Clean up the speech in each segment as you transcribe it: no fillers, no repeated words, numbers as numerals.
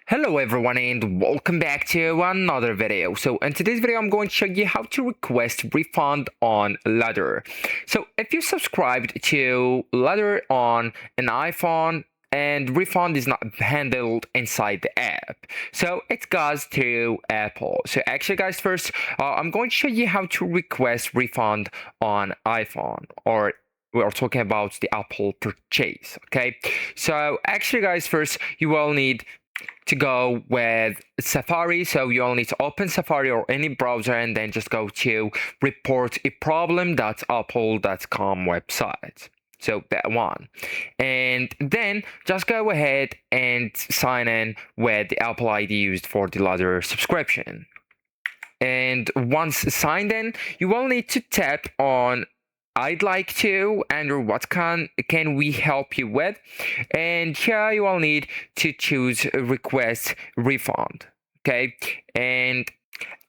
Hello everyone and welcome back to another video. So in today's video I'm going to show you how to request refund on Ladder. So if you subscribed to Ladder on an iPhone and refund is not handled inside the app, so it goes to Apple. So actually guys, first I'm going to show you how to request refund on iPhone, or we are talking about the Apple purchase. Okay, so actually guys, first you will need to go with Safari. So you will need to open Safari or any browser and then just go to reportaproblem.apple.com website. So that one. And then just go ahead and sign in with the Apple ID used for the Ladder subscription. And once signed in, you will need to tap on I'd like to, Andrew, what can we help you with? And here you will need to choose request refund. Okay, and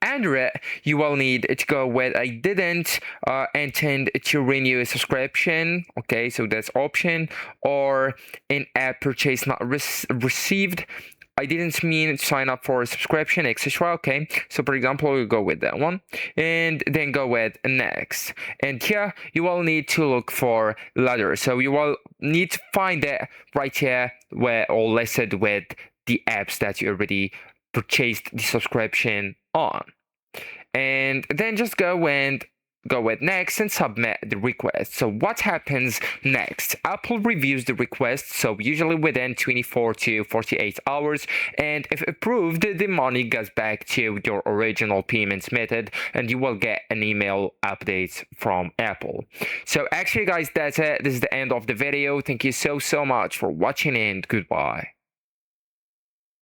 Andrew, you will need to go with I didn't intend to renew a subscription. Okay, so that's option, or in-app purchase not received. I didn't mean to sign up for a subscription, etc. Okay, so for example, we'll go with that one and then go with next. And here you will need to look for Ladder. So you will need to find it right here where all listed with the apps that you already purchased the subscription on. And then just go with next and submit the request. So what happens next? Apple reviews the request, so usually within 24 to 48 hours, and if approved, the money goes back to your original payments method and you will get an email update from Apple. So actually guys, that's it. This is the end of the video. Thank you so much for watching and goodbye.